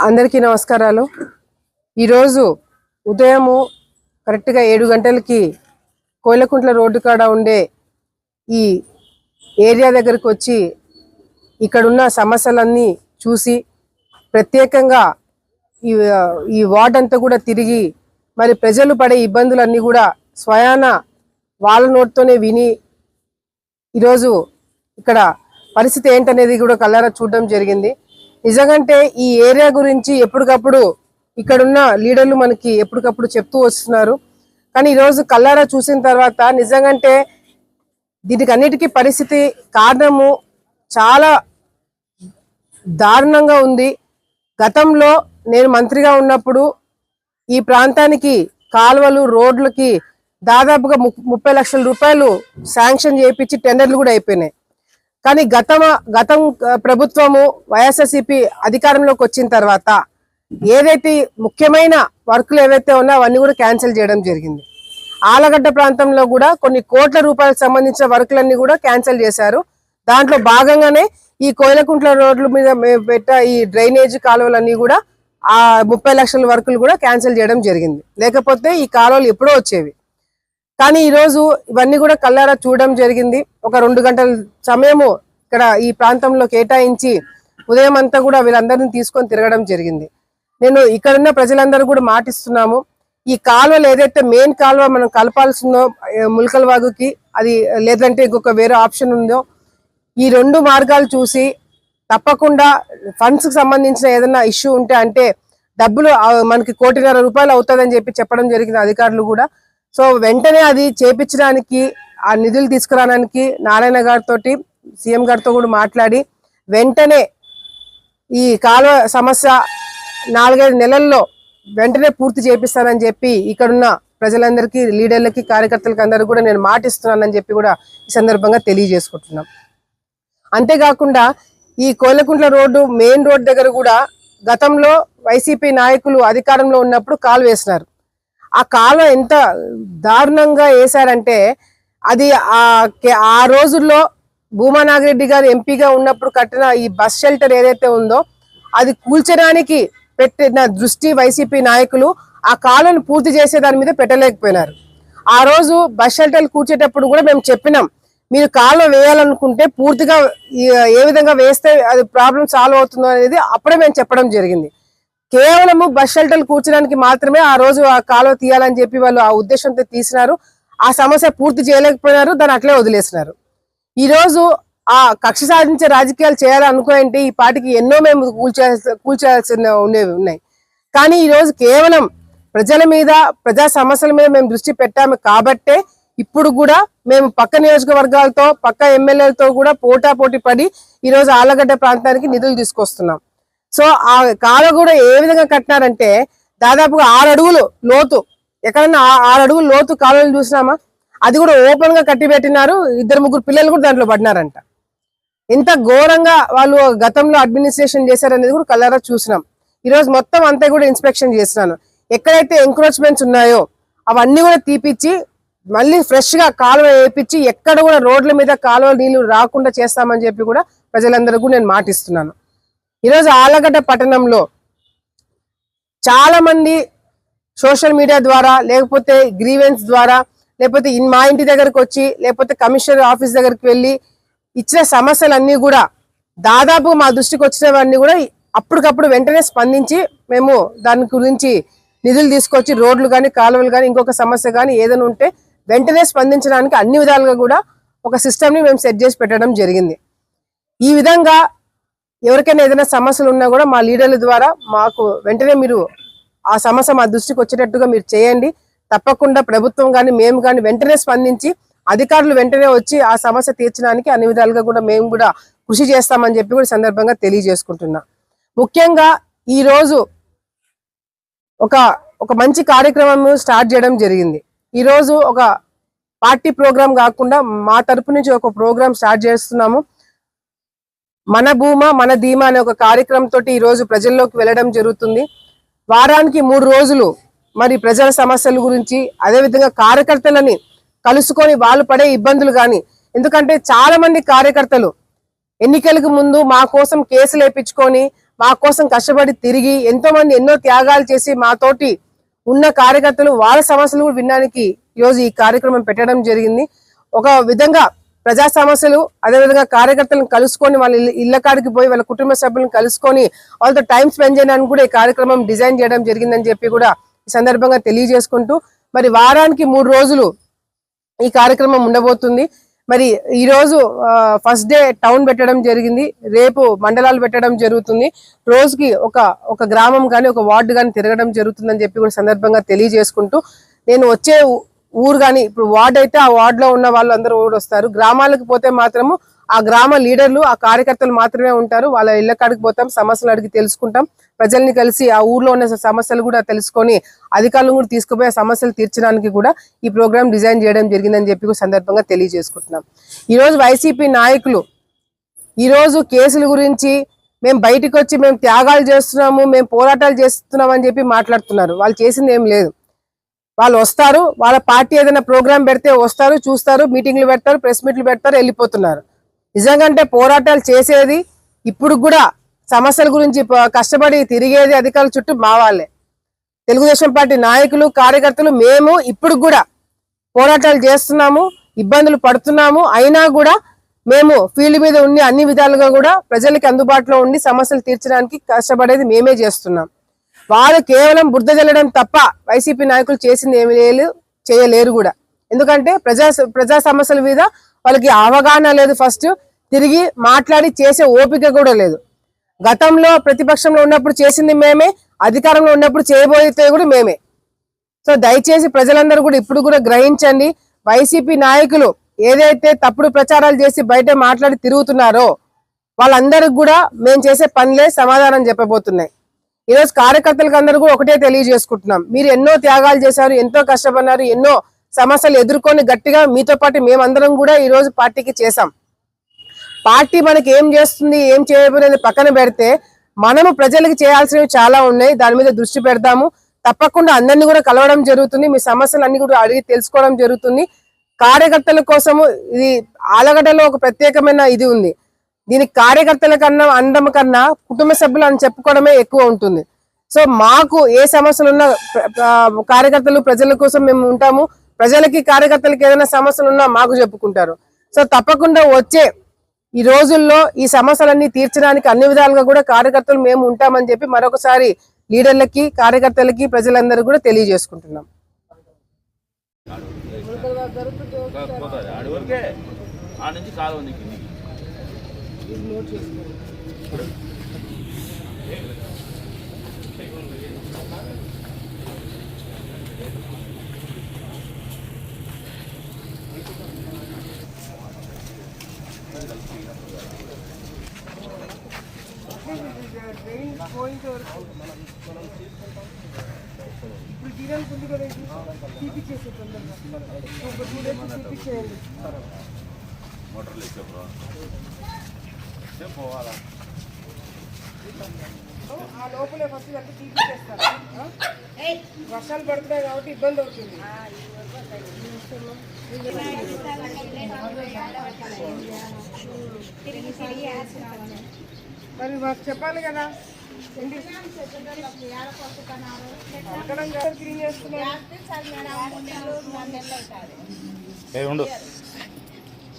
అందరికీ నమస్కారాలు। ఈరోజు ఉదయము కరెక్ట్గా 7 గంటలకి కోయిలకుంట్ల రోడ్డు కాడ ఉండే ఈ ఏరియా దగ్గరికి వచ్చి ఇక్కడున్న సమస్యలన్నీ చూసి ప్రత్యేకంగా ఈ వార్డ్ అంతా కూడా తిరిగి మరి ప్రజలు పడే ఇబ్బందులన్నీ కూడా స్వయాన వాళ్ళ నోటితోనే విని ఈరోజు ఇక్కడ పరిస్థితి ఏంటనేది కూడా కళ్ళారా చూడడం జరిగింది। నిజంగాంటే ఈ ఏరియా గురించి ఎప్పటికప్పుడు ఇక్కడున్న లీడర్లు మనకి ఎప్పటికప్పుడు చెప్తూ వస్తున్నారు। కానీ ఈరోజు కళ్ళారా చూసిన తర్వాత నిజంగాంటే దీనికి అన్నిటికీ పరిస్థితి కారణము చాలా దారుణంగా ఉంది। గతంలో నేను మంత్రిగా ఉన్నప్పుడు ఈ ప్రాంతానికి కాలువలు రోడ్లకి దాదాపుగా 30 లక్షల రూపాయలు శాంక్షన్ చేయించి టెండర్లు కూడా అయిపోయినాయి। కానీ గతం ప్రభుత్వము వైఎస్ఆర్సీపీ అధికారంలోకి వచ్చిన తర్వాత ఏదైతే ముఖ్యమైన వర్కులు ఏవైతే ఉన్నాయో అవన్నీ కూడా క్యాన్సిల్ చేయడం జరిగింది। ఆలగడ్డ ప్రాంతంలో కూడా కొన్ని కోట్ల రూపాయలకు సంబంధించిన వర్కులన్నీ కూడా క్యాన్సిల్ చేశారు। దాంట్లో భాగంగానే ఈ కోయిలకుంట్ల రోడ్ల మీద పెట్ట ఈ డ్రైనేజ్ కాలువలన్నీ కూడా ఆ 30 లక్షల వర్కులు కూడా క్యాన్సిల్ చేయడం జరిగింది। లేకపోతే ఈ కాలువలు ఎప్పుడో వచ్చేవి। కానీ ఈరోజు ఇవన్నీ కూడా కళ్ళారా చూడడం జరిగింది। ఒక 2 గంటల సమయము ఇక్కడ ఈ ప్రాంతంలో కేటాయించి ఉదయం అంతా కూడా వీళ్ళందరినీ తీసుకొని తిరగడం జరిగింది। నేను ఇక్కడున్న ప్రజలందరూ కూడా మాటిస్తున్నాము, ఈ కాలువలు ఏదైతే మెయిన్ కాలువ మనం కలపాల్సిందో ములకల వాగుకి, అది లేదంటే ఇంకొక వేరే ఆప్షన్ ఉందో ఈ 2 మార్గాలు చూసి తప్పకుండా ఫండ్స్ కి సంబంధించిన ఏదైనా ఇష్యూ ఉంటే అంటే డబ్బులు మనకి 1.5 కోటి రూపాయలు అవుతుందని చెప్పడం జరిగింది అధికారులు కూడా। సో వెంటనే అది చేపించడానికి ఆ నిధులు తీసుకురావడానికి నారాయణ గారితో సీఎం గారితో కూడా మాట్లాడి వెంటనే ఈ కాలువ సమస్య 4-5 నెలల్లో వెంటనే పూర్తి చేపిస్తానని చెప్పి ఇక్కడున్న ప్రజలందరికీ లీడర్లకి కార్యకర్తలకి అందరూ కూడా నేను మాటిస్తున్నానని చెప్పి కూడా ఈ సందర్భంగా తెలియజేసుకుంటున్నాం। అంతేకాకుండా ఈ కోయిలకుంట్ల రోడ్డు మెయిన్ రోడ్ దగ్గర కూడా గతంలో వైసీపీ నాయకులు అధికారంలో ఉన్నప్పుడు కాలువ వేసినారు। ఆ కాలువ ఎంత దారుణంగా వేశారంటే అది ఆ రోజుల్లో భూమా నాగిరెడ్డి గారు ఎంపీగా ఉన్నప్పుడు కట్టిన ఈ బస్ షెల్టర్ ఏదైతే ఉందో అది కూల్చడానికి పెట్టిన దృష్టి వైసీపీ నాయకులు ఆ కాలువను పూర్తి చేసే దాని మీద పెట్టలేకపోయినారు। ఆ రోజు బస్ షెల్టర్ కూర్చేటప్పుడు కూడా మేము చెప్పినాం, మీరు కాలువ వేయాలనుకుంటే పూర్తిగా ఏ విధంగా వేస్తే అది ప్రాబ్లం సాల్వ్ అవుతుందో అనేది అప్పుడే మేము చెప్పడం జరిగింది। కేవలము బస్ షెల్టర్లు కూర్చోడానికి మాత్రమే ఆ రోజు ఆ కాలువ తీయాలని చెప్పి వాళ్ళు ఆ ఉద్దేశంతో తీసినారు। ఆ సమస్య పూర్తి చేయలేకపోయినారు, దాన్ని అట్లే వదిలేసినారు। ఈ రోజు ఆ కక్ష సాధించే రాజకీయాలు చేయాలనుకుంటే ఈ పార్టీకి ఎన్నో మేము కూల్చాల్సిన ఉన్నాయి। కానీ ఈ రోజు కేవలం ప్రజల మీద ప్రజా సమస్యల మీద మేము దృష్టి పెట్టాము కాబట్టే ఇప్పుడు కూడా మేము పక్క నియోజకవర్గాలతో పక్క ఎమ్మెల్యేలతో కూడా పోటాపోటీ పడి ఈరోజు ఆలగడ్డ ప్రాంతానికి నిధులు తీసుకొస్తున్నాం। సో ఆ కాలువ కూడా ఏ విధంగా కట్టినారంటే దాదాపుగా 6 అడుగులు లోతు, ఎక్కడన్నా 6 అడుగులు లోతు కాలువలు చూసినామా, అది కూడా ఓపెన్ గా కట్టి పెట్టినారు। 2-3 పిల్లలు కూడా దాంట్లో పడినారంట। ఎంత ఘోరంగా వాళ్ళు గతంలో అడ్మినిస్ట్రేషన్ చేశారనేది కూడా కళ్ళారా చూసినాం। ఈరోజు మొత్తం అంతా కూడా ఇన్స్పెక్షన్ చేసినాను, ఎక్కడైతే ఎంక్రోచ్మెంట్స్ ఉన్నాయో అవన్నీ కూడా తీపిచ్చి మళ్ళీ ఫ్రెష్ గా కాలువ వేయించి ఎక్కడ కూడా రోడ్ల మీద కాలువ నీళ్లు రాకుండా చేస్తామని చెప్పి కూడా ప్రజలందరూ నేను మాటిస్తున్నాను। ఈరోజు ఆలగడ్డ పట్టణంలో చాలా మంది సోషల్ మీడియా ద్వారా లేకపోతే గ్రీవెన్స్ ద్వారా లేకపోతే మా ఇంటి దగ్గరకు వచ్చి లేకపోతే కమిషనర్ ఆఫీస్ దగ్గరికి వెళ్ళి ఇచ్చిన సమస్యలన్నీ కూడా దాదాపు మా దృష్టికి వచ్చినవన్నీ కూడా అప్పటికప్పుడు వెంటనే స్పందించి మేము దాని గురించి నిధులు తీసుకొచ్చి రోడ్లు కానీ కాలువలు కానీ ఇంకొక సమస్య కానీ ఏదైనా ఉంటే వెంటనే స్పందించడానికి అన్ని విధాలుగా కూడా ఒక సిస్టమ్ని మేము సెట్ చేసి పెట్టడం జరిగింది। ఈ విధంగా ఎవరికైనా ఏదైనా సమస్యలు ఉన్నా కూడా మా లీడర్ల ద్వారా మాకు వెంటనే మీరు ఆ సమస్య మా దృష్టికి వచ్చేటట్టుగా మీరు చేయండి। తప్పకుండా ప్రభుత్వం కానీ మేము కానీ వెంటనే స్పందించి అధికారులు వెంటనే వచ్చి ఆ సమస్య తీర్చడానికి అన్ని విధాలుగా కూడా మేము కూడా కృషి చేస్తామని చెప్పి కూడా సందర్భంగా తెలియజేసుకుంటున్నా। ముఖ్యంగా ఈ రోజు ఒక మంచి కార్యక్రమం స్టార్ట్ చేయడం జరిగింది। ఈ రోజు ఒక పార్టీ ప్రోగ్రాం కాకుండా మా తరపు నుంచి ఒక ప్రోగ్రాం స్టార్ట్ చేస్తున్నాము। మన భూమా మన ధీమా అనే ఒక కార్యక్రమం తోటి ఈ రోజు ప్రజల్లోకి వెళ్ళడం జరుగుతుంది। వారానికి 3 రోజులు మరి ప్రజల సమస్యల గురించి అదే విధంగా కార్యకర్తలని కలుసుకొని వాళ్ళు పడే ఇబ్బందులు కానీ, ఎందుకంటే చాలా మంది కార్యకర్తలు ఎన్నికలకు ముందు మా కోసం కేసులు వేయించుకొని మా కోసం కష్టపడి తిరిగి ఎంతో మంది ఎన్నో త్యాగాలు చేసి మాతోటి ఉన్న కార్యకర్తలు వాళ్ళ సమస్యలు కూడా వినడానికి ఈరోజు ఈ కార్యక్రమం పెట్టడం జరిగింది. ఒక విధంగా ప్రజా సమస్యలు అదేవిధంగా కార్యకర్తలను కలుసుకొని వాళ్ళ ఇళ్ల కాడికి పోయి వాళ్ళ కుటుంబ సభ్యులను కలుసుకొని వాళ్ళతో టైం స్పెండ్ చేయడానికి కూడా ఈ కార్యక్రమం డిజైన్ చేయడం జరిగిందని చెప్పి కూడా ఈ సందర్భంగా తెలియజేసుకుంటూ మరి వారానికి 3 రోజులు ఈ కార్యక్రమం ఉండబోతుంది. మరి ఈ రోజు ఫస్ట్ డే టౌన్ పెట్టడం జరిగింది, రేపు మండలాలు పెట్టడం జరుగుతుంది. రోజుకి ఒక గ్రామం కానీ ఒక వార్డు కానీ తిరగడం జరుగుతుందని చెప్పి కూడా సందర్భంగా తెలియజేసుకుంటూ నేను వచ్చే ఊరు కానీ ఇప్పుడు వార్డు అయితే ఆ వార్డులో ఉన్న వాళ్ళు అందరూ ఊరు వస్తారు. గ్రామాలకు పోతే మాత్రము ఆ గ్రామ లీడర్లు ఆ కార్యకర్తలు మాత్రమే ఉంటారు. వాళ్ళ ఇళ్ల కాడికి పోతాం, సమస్యలు అడిగి తెలుసుకుంటాం, ప్రజల్ని కలిసి ఆ ఊర్లో ఉన్న సమస్యలు కూడా తెలుసుకొని అధికారులను కూడా తీసుకుపోయి ఆ సమస్యలు తీర్చడానికి కూడా ఈ ప్రోగ్రామ్ డిజైన్ చేయడం జరిగిందని చెప్పి సందర్భంగా తెలియజేసుకుంటున్నాం. ఈరోజు వైసీపీ నాయకులు ఈరోజు కేసుల గురించి మేము బయటకు వచ్చి మేము త్యాగాలు చేస్తున్నాము, మేము పోరాటాలు చేస్తున్నాం అని చెప్పి మాట్లాడుతున్నారు. వాళ్ళు చేసింది ఏం లేదు. వాళ్ళు వస్తారు, వాళ్ళ పార్టీ ఏదైనా ప్రోగ్రామ్ పెడితే వస్తారు, చూస్తారు, మీటింగ్లు పెడతారు, ప్రెస్ మీట్లు పెడతారు, వెళ్ళిపోతున్నారు. నిజంగా పోరాటాలు చేసేది ఇప్పుడు కూడా సమస్యల గురించి కష్టపడి తిరిగేది అధికారుల చుట్టూ మా వాళ్ళే. తెలుగుదేశం పార్టీ నాయకులు కార్యకర్తలు మేము ఇప్పుడు కూడా పోరాటాలు చేస్తున్నాము, ఇబ్బందులు పడుతున్నాము. అయినా కూడా మేము ఫీల్డ్ మీద ఉండి అన్ని విధాలుగా కూడా ప్రజలకి అందుబాటులో ఉండి సమస్యలు తీర్చడానికి కష్టపడేది మేమే చేస్తున్నాం. వాళ్ళు కేవలం బురద జల్లడం తప్ప వైసీపీ నాయకులు చేసింది ఏమి చేయలేరు కూడా. ఎందుకంటే ప్రజా సమస్యల మీద వాళ్ళకి అవగాహన లేదు, ఫస్ట్ తిరిగి మాట్లాడి చేసే ఓపిక కూడా లేదు. గతంలో ప్రతిపక్షంలో ఉన్నప్పుడు చేసింది మేమే, అధికారంలో ఉన్నప్పుడు చేయబోతే కూడా మేమే. సో దయచేసి ప్రజలందరూ కూడా ఇప్పుడు కూడా గ్రహించండి, వైసీపీ నాయకులు ఏదైతే తప్పుడు ప్రచారాలు చేసి బయట మాట్లాడి తిరుగుతున్నారో వాళ్ళందరికి కూడా మేము చేసే పనులే సమాధానం చెప్పబోతున్నాయి. ఈరోజు కార్యకర్తలకు అందరూ కూడా ఒకటే తెలియజేసుకుంటున్నాం, మీరు ఎన్నో త్యాగాలు చేశారు, ఎంతో కష్టపడినారు, ఎన్నో సమస్యలు ఎదుర్కొని గట్టిగా మీతో పాటు మేమందరం కూడా ఈ రోజు పార్టీకి చేశాం. పార్టీ మనకి ఏం చేస్తుంది ఏం చేయబోయేది పక్కన పెడితే మనము ప్రజలకు చేయాల్సినవి చాలా ఉన్నాయి, దాని మీద దృష్టి పెడతాము. తప్పకుండా అందరినీ కూడా కలవడం జరుగుతుంది, మీ సమస్యలు అన్ని కూడా అడిగి తెలుసుకోవడం జరుగుతుంది. కార్యకర్తల కోసము ఇది ఆలగడ్డలో ఒక ప్రత్యేకమైన ఇది ఉంది. దీనికి కార్యకర్తల కన్నా అందం కన్నా కుటుంబ సభ్యులు అని చెప్పుకోవడమే ఎక్కువ ఉంటుంది. సో మాకు ఏ సమస్యలు ఉన్నా కార్యకర్తలు ప్రజల కోసం మేము ఉంటాము. ప్రజలకి కార్యకర్తలకి ఏదైనా సమస్యలు ఉన్నా మాకు చెప్పుకుంటారు. సో తప్పకుండా వచ్చే ఈ రోజుల్లో ఈ సమస్యలన్నీ తీర్చడానికి అన్ని విధాలుగా కూడా కార్యకర్తలు మేము ఉంటామని చెప్పి మరొకసారి లీడర్లకి కార్యకర్తలకి ప్రజలందరూ కూడా తెలియజేసుకుంటున్నాం. ఇప్పుడు తీరానికి ఉంది కదా, తీపిచ్చేసే తొందరగా ఒక 2 days తీపిచ్చేయండి. ఆ లోపలే ఫస్ట్ అంతా తీపిచ్చేస్తారు. వర్షాలు పడుతున్నాయి కాబట్టి ఇబ్బంది అవుతుంది. మరి మాకు చెప్పాలి కదా, క్లీన్ చేస్తున్నారు.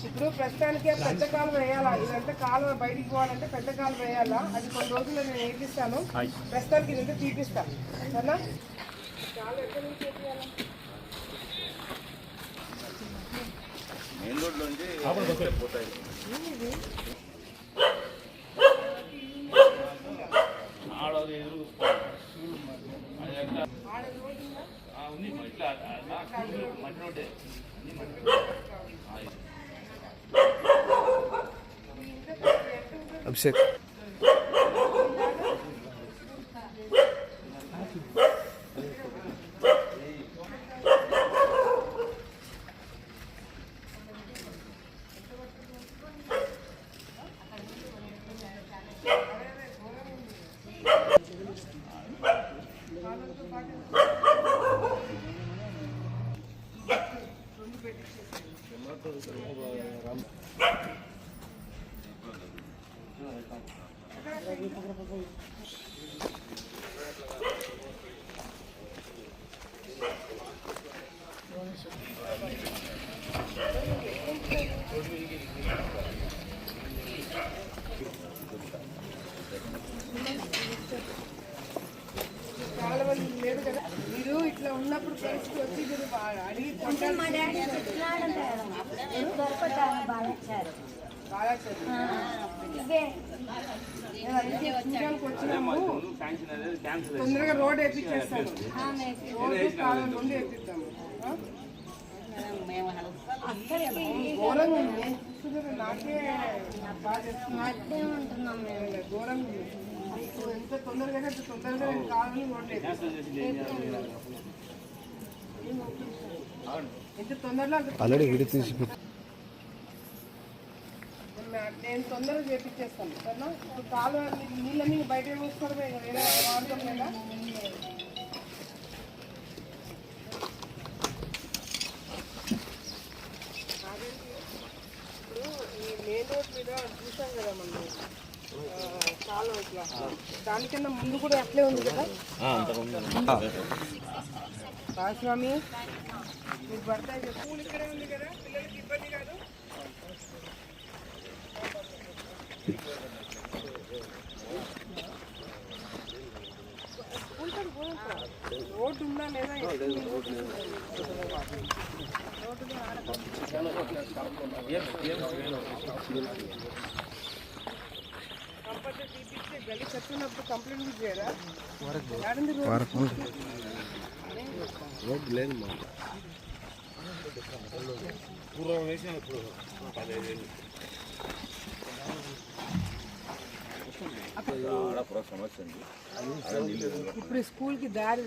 ఇప్పుడు ప్రస్తుతానికి పెద్ద కాలువ వేయాలా, ఇదంతా కాలువ బయటికి పోవాలంటే పెద్ద కాలువ వేయాలా, అది కొన్ని రోజుల్లో నేను వేపిస్తాను. ప్రస్తుతానికి ఇదంతా తీపిస్తాను సరేనా. చాలా ఎక్కడి నుంచి చేయాలా మెయిన్ రోడ్ నుంచి పోతాయి. అభిషేక్ రామ్ ఉన్నప్పుడు కలిసి వచ్చి మీరు అడిగి మా డాడీ చెప్తున్నాడంట దొరకటాను బాగా వచ్చారు బాగా చూడడానికి వచ్చినాము. తొందరగా రోడ్ వేపించేస్తాను, రోడ్డు కాలం నుండి వేపిస్తాము. ఘోరంగా ఉంది, నాకే బాగా అదే ఉంటున్నాం మేము. ఘోరంగా ఉంది. ఎంత తొందరగా కావాలని రోడ్ ఎంత తొందరలో ఆల్రెడీ వీడియో తీసి నేను తొందరగా చేపించేస్తాను సరేనా. ఇప్పుడు కాలు నీళ్ళని బయట పోసుకోవడమే, వేరే వాడతాం లేదా. ఇప్పుడు ఈ మెయిన్ రోడ్ మీద చూసాం కదా మనం, కాలు ఇట్లా దానికన్నా ముందు కూడా అట్లే ఉంది కదా. స్వామి మీకు పడతాయి, స్కూల్ ఇక్కడే ఉంది కదా, పిల్లలకి ఇబ్బంది కాదు. రోడ్డు ఉందా లేదా కంపల్సరీ తీపిస్తే గలి చెప్తున్నప్పుడు కంప్లైంట్ చేయరా? రోడ్ లేదు మా పూర్వం వేసిన ఇప్పుడు స్కూల్ కి దారి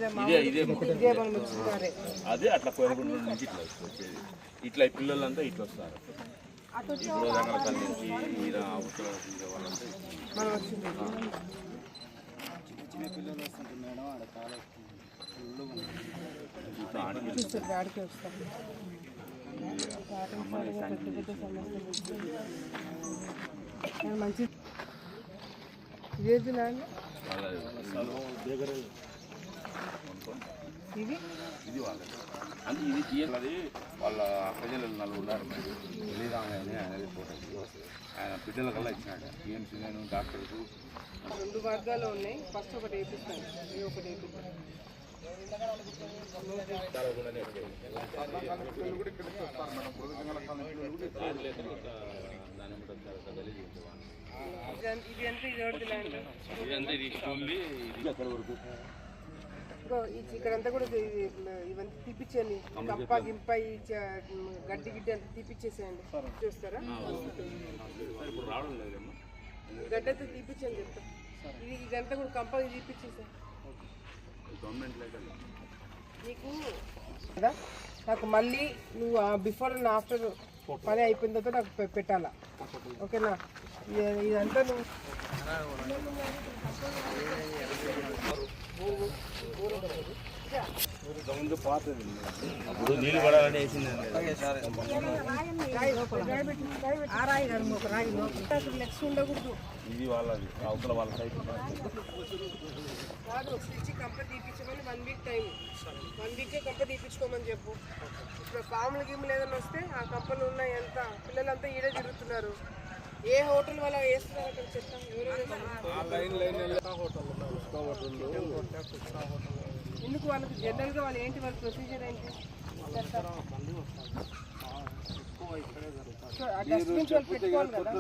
అదే అట్లా కోయకుండా నుంచి ఇట్లా వచ్చేది. ఇట్లా ఈ పిల్లలంతా ఇట్లా వస్తారు. ఇప్పుడు రకరకాల నుంచి ఈయన అవసరం వాళ్ళంతా ఆడికి వస్తాం. మంచి ఇదేది నాన్న ఇది ఇది వాళ్ళది అంటే ఇది తీయాలి. వాళ్ళ ప్రజలు నలుగురు ఉన్నారు, వెళ్ళిరాగానే అనేది ఫోటో ఆయన బిడ్డల కల్లా ఇచ్చినాడు. టీఎంసీ నేను డాక్టర్కు 2 వర్గాలు ఉన్నాయి. ఫస్ట్ ఒకటి వేపిస్తాను, ఇది ఒకటి వేపిస్తాను. ఇది ఎంత ఇది ఎవరిది ల్యాండ్? ఇక్కడంతా కూడా ఇవంతా తీపిచ్చేయండి. కప్ప గింప ఈ గడ్డి గిడ్డి అంతా తీపిచ్చేసేయండి. చూస్తారా? గడ్డి అంతా తీపిచ్చేయండి చెప్తా. ఇదంతా కూడా కంప తీపిచ్చేసాను నీకు కదా. నాకు మళ్ళీ నువ్వు బిఫోర్ అండ్ ఆఫ్టర్ పని అయిపోయిన తర్వాత నాకు పెట్టాలా, ఓకేనా? ఇదంతా నువ్వు అప్పుడు నీళ్ళు పడాలని వేసిందండి. నెక్స్ట్ ఉండకూడదు. ఇది వాళ్ళది అవతల వాళ్ళ సైడ్ కాదు, స్టిచ్ కంప తీపించమని 1 వీక్ టైం, 1 వీకే కంప తీపించుకోమని చెప్పు. ఇప్పుడు పాములు గిమ్ములు ఏదైనా వస్తే ఆ కంపలు ఉన్నాయి. ఎంత పిల్లలంతా ఈడే తిరుగుతున్నారు. ఏ హోటల్ వల్ల వేస్తున్నారు అక్కడ చెప్తాం. ఎందుకు వాళ్ళకి జనరల్గా వాళ్ళు ఏంటి, వాళ్ళ ప్రొసీజర్ ఏంటి? డస్ట్బిన్స్ వాళ్ళు పెట్టుకోవాలి కదా.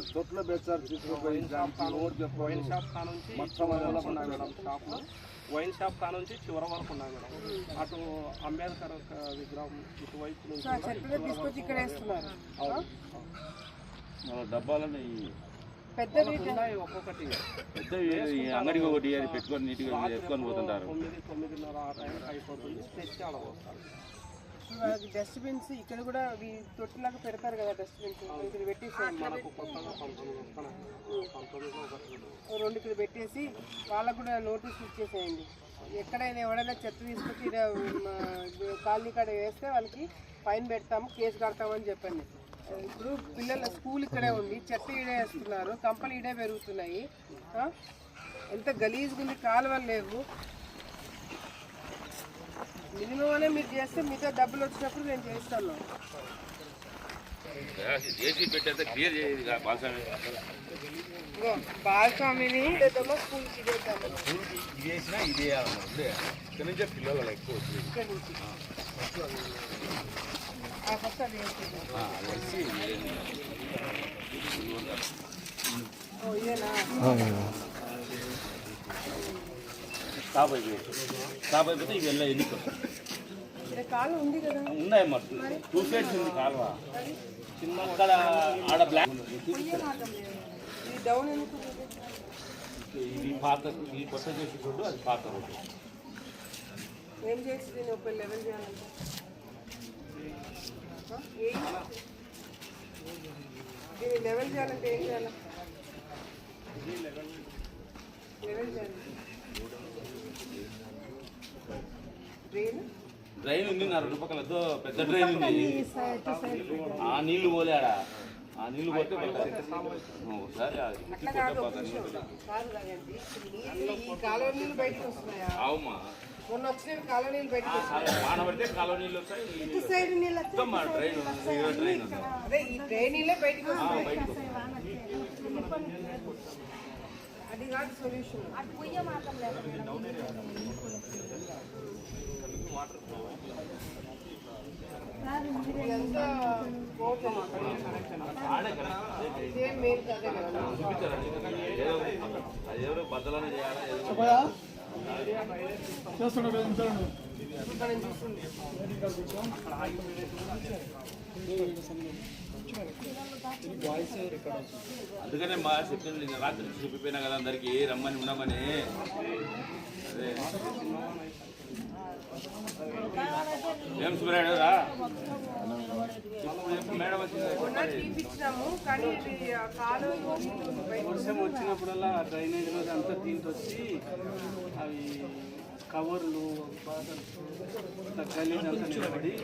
వైన్ షాప్ కా నుంచి చివరి వరకు ఉన్నాయి మేడం. అటు అంబేద్కర్ విగ్రహం ఇటువైపు నుంచి చెట్టు తీసుకొచ్చి ఇక్కడ వేస్తున్నారు. డబ్బాలని పెద్ద ఉన్నాయి. ఒక్కొక్కటి పెద్ద అంగడికి ఒకటి అది పెట్టుకొని నీట్గా వేసుకొని పోతుంటారు. 9:30 ఆ టైంకి అయిపోతుంది. తెచ్చి ఆడబోస్తారు. డస్ట్బిన్స్ ఇక్కడ కూడా తొట్టిలాగా పెడతారు కదా డస్ట్బిన్స్, ఇక్కడ పెట్టేసేయండి. మనకు కొత్తగా 19లో 2 ఇక్కడ పెట్టేసి వాళ్ళకు కూడా నోటీస్ ఇచ్చేసేయండి. ఎక్కడైనా ఎవడైనా చెత్త తీసుకొచ్చి కాలనీ కాడ వేస్తే వాళ్ళకి ఫైన్ పెడతాము, కేసు కడతామని చెప్పండి. ఇప్పుడు పిల్లల స్కూల్ ఇక్కడే ఉంది, చెత్త ఈడే వేస్తున్నారు, కంపలు ఈడే పెరుగుతున్నాయి. ఎంత గలీజ్గా ఉంది, కాలువలు లేవు. మినిమం అనే మీరు చేస్తే మిగతా డబ్బులు వచ్చినప్పుడు నేను చేస్తాను. పెట్టేస్తే క్లియర్ చేయాలి. బాలస్వామిని ఇదేద్దామా స్కూల్కి ఇదేద్దామా? స్కూల్కి ఇది వేసినా ఇది వేయాలన్నమాట. ఇప్పుడే ఇక్కడ నుంచే పిల్లలు అలా ఎక్కువ వచ్చి ఇక్కడ నుంచి ఫస్ట్ అది వేసేద్దాం. అది వేసి ఓ ఇదేనా? స్టాప్ అయిపోతే ఇవి వెళ్ళా ఎన్నికలు ఇక్కడ కాలు ఉంది కదా. ఉన్నాయి మరి 2 సైడ్స్ ఉంది కాలువ. చిన్న అక్కడ ఆడ బ్లాక్ ఇది డౌన్ ఎందుకు ఉంది? ఇది పాత, ఈ కొత్త చేసి చూడు, అది పాత రోడ్డు. ఏం చేసి దీన్ని ఒక లెవెల్ చేయాలంటే దీన్ని లెవెల్ చేయాలంటే ఏం చేయాలి? లెవెల్ చేయాలి. డ్రైన్ ఉంది నా 2 పక్కల పెద్ద డ్రైన్ ఉంది. ఆ నీళ్లు పోలేడా, ఆ నీళ్లు పోతే ఒకసారి ఈ కాలువ నీళ్ళు బయటకు వస్తున్నాయా? అవుమా, మొన్న వచ్చిన కాలువ నీళ్ళు బయటకు వస్తున్నాయి. వాన పడితే కాలువ నీళ్ళు వస్తాయి. ఇటు సైడ్ నీళ్ళు మొత్తం మా డ్రైన్ ఉంది. అదే ఈ డ్రైన్ నీళ్ళే బయటకు వస్తున్నాయి. బయటకు అది కాదు సొల్యూషన్. అటు పొయ్యే మాత్రం లేకపోతే ఇదంతా పోతాం అక్కడ. ఆడే కరెక్ట్. ఇదే మెయిన్ అదే కదా. అది ఎవరు బద్దలనే చేయాలా ఏదో మనం చూస్తుంది. అందుకనే మా చెప్పింది రాత్రి చెప్పిపోయినా కదా అందరికి రమ్మని ఉండమని. అదే ఏం సుబ్రాయుడు రా మేడం మొన్న తీపిచ్చినాము కానీ ఇది ఆ కాలువ వర్షం వచ్చినప్పుడల్లా డ్రైనేజ్ రోజు అంతా దీంతో వచ్చి అవి కవర్లు బాధలు గలీజ్ అంతా నిలబడి